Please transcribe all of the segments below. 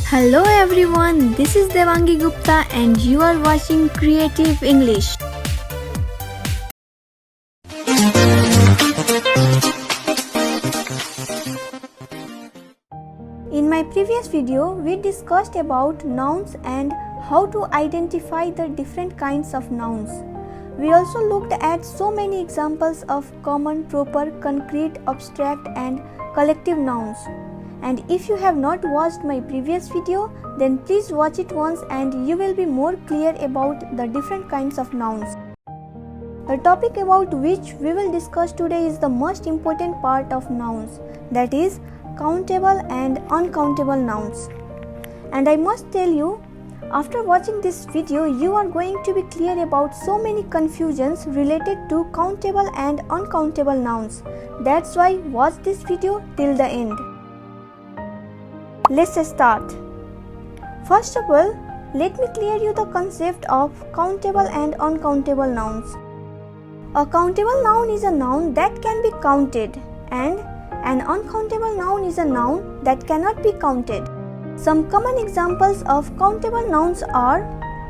Hello everyone, this is Devangi Gupta and you are watching Creative English. In my previous video, we discussed about nouns and how to identify the different kinds of nouns. We also looked at so many examples of common, proper, concrete, abstract and collective nouns. And if you have not watched my previous video, then please watch it once and you will be more clear about the different kinds of nouns. The topic about which we will discuss today is the most important part of nouns, that is, countable and uncountable nouns. And I must tell you, after watching this video, you are going to be clear about so many confusions related to countable and uncountable nouns. That's why watch this video till the end. Let's start. First of all, let me clear you the concept of countable and uncountable nouns. A countable noun is a noun that can be counted, and an uncountable noun is a noun that cannot be counted. Some common examples of countable nouns are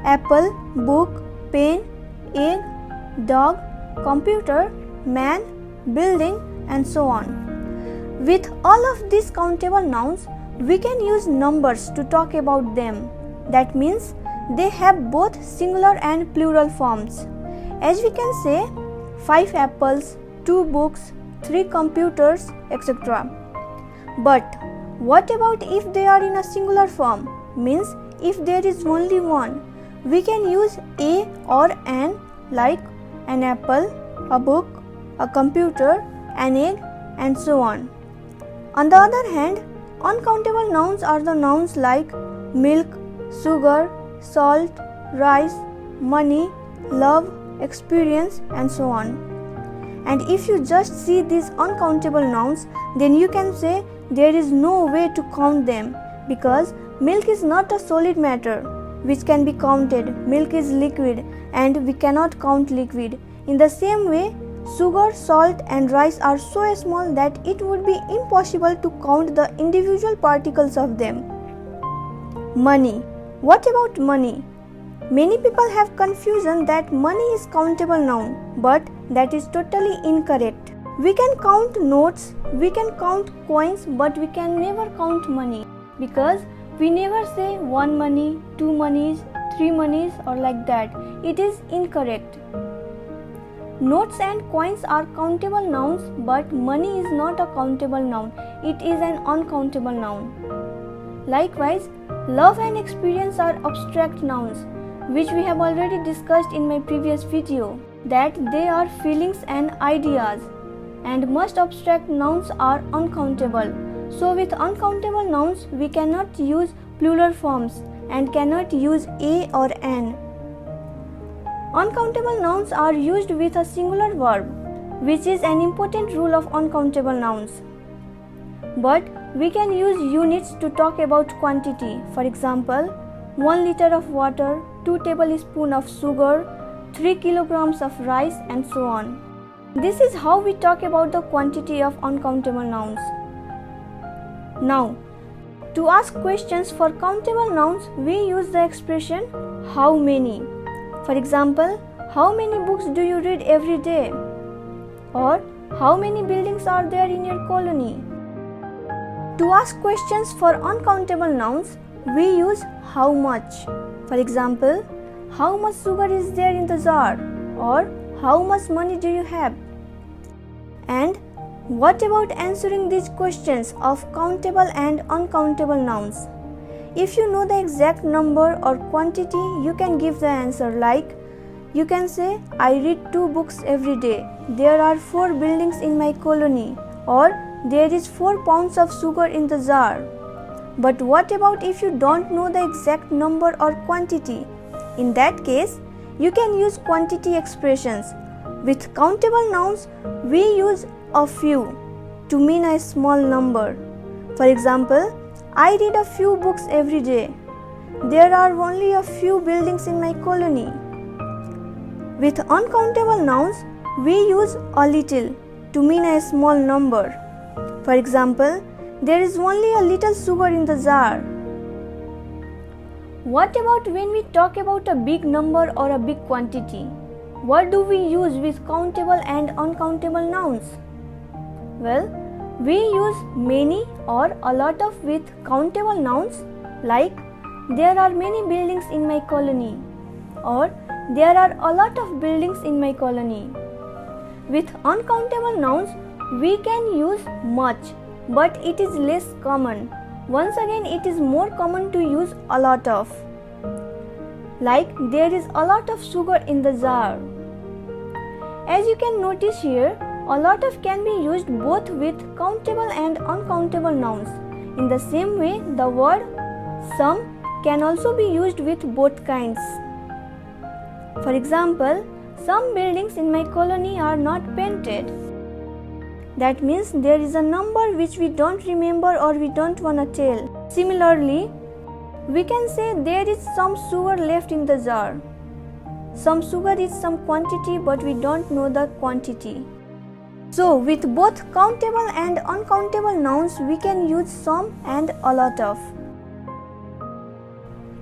apple, book, pen, egg, dog, computer, man, building, and so on. With all of these countable nouns, we can use numbers to talk about them. That means they have both singular and plural forms. As we can say, 5 apples, 2 books, 3 computers, etc. But what about if they are in a singular form? Means if there is only one, we can use a or an, like an apple, a book, a computer, an egg, and so on. On the other hand, uncountable nouns are the nouns like milk, sugar, salt, rice, money, love, experience, and so on. And if you just see these uncountable nouns, then you can say there is no way to count them, because milk is not a solid matter which can be counted. Milk is liquid and we cannot count liquid. In the same way, sugar, salt and rice are so small that it would be impossible to count the individual particles of them. Money. What about money? Many people have confusion that money is countable noun, but that is totally incorrect. We can count notes, we can count coins, but we can never count money, because we never say 1 money, 2 monies, 3 monies or like that. It is incorrect. Notes and coins are countable nouns, but money is not a countable noun. It is an uncountable noun. Likewise, love and experience are abstract nouns, which we have already discussed in my previous video, that they are feelings and ideas, and most abstract nouns are uncountable. So with uncountable nouns, we cannot use plural forms and cannot use a or an. Uncountable nouns are used with a singular verb, which is an important rule of uncountable nouns. But we can use units to talk about quantity. For example, 1 liter of water, 2 tablespoons of sugar, 3 kilograms of rice, and so on. This is how we talk about the quantity of uncountable nouns. Now, to ask questions for countable nouns, we use the expression how many. For example, how many books do you read every day? Or how many buildings are there in your colony? To ask questions for uncountable nouns, we use how much. For example, how much sugar is there in the jar? Or how much money do you have? And what about answering these questions of countable and uncountable nouns? If you know the exact number or quantity, you can give the answer, like you can say, I read 2 books every day. There are 4 buildings in my colony. Or there is 4 pounds of sugar in the jar. But what about if you don't know the exact number or quantity? In that case, you can use quantity expressions. With countable nouns, we use a few to mean a small number. For example, I read a few books every day. There are only a few buildings in my colony. With uncountable nouns, we use a little to mean a small number. For example, there is only a little sugar in the jar. What about when we talk about a big number or a big quantity? What do we use with countable and uncountable nouns? Well, we use many or a lot of with countable nouns like there are many buildings in my colony or there are a lot of buildings in my colony. With uncountable nouns, we can use much, but it is less common. Once again, it is more common to use a lot of. Like there is a lot of sugar in the jar. As you can notice here, a lot of can be used both with countable and uncountable nouns. In the same way, the word some can also be used with both kinds. For example, some buildings in my colony are not painted. That means there is a number which we don't remember or we don't want to tell. Similarly, we can say there is some sugar left in the jar. Some sugar is some quantity, but we don't know the quantity. So, with both countable and uncountable nouns, we can use some and a lot of.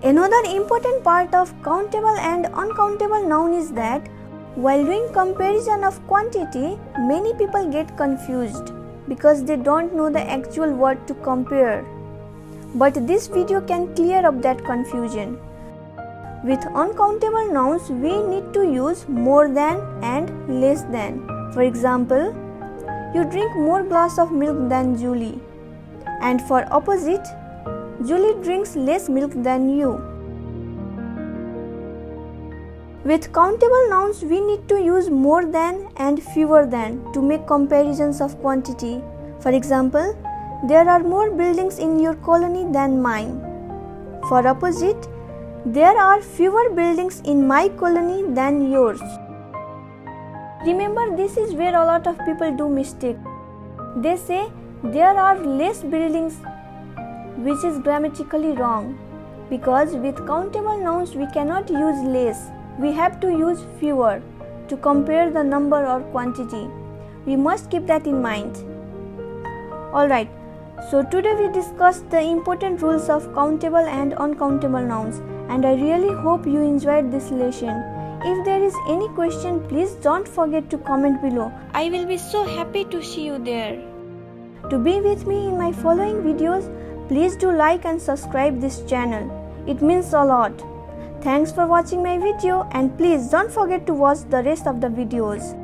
Another important part of countable and uncountable noun is that while doing comparison of quantity, many people get confused because they don't know the actual word to compare. But this video can clear up that confusion. With uncountable nouns, we need to use more than and less than. For example, you drink more glass of milk than Julie. And for opposite, Julie drinks less milk than you. With countable nouns, we need to use more than and fewer than to make comparisons of quantity. For example, there are more buildings in your colony than mine. For opposite, there are fewer buildings in my colony than yours. Remember, this is where a lot of people do mistake. They say there are less buildings, which is grammatically wrong. Because with countable nouns, we cannot use less. We have to use fewer to compare the number or quantity. We must keep that in mind. Alright, so today we discussed the important rules of countable and uncountable nouns, and I really hope you enjoyed this lesson. If there is any question, please don't forget to comment below. I will be so happy to see you there. To be with me in my following videos, please do like and subscribe this channel. It means a lot. Thanks for watching my video, and please don't forget to watch the rest of the videos.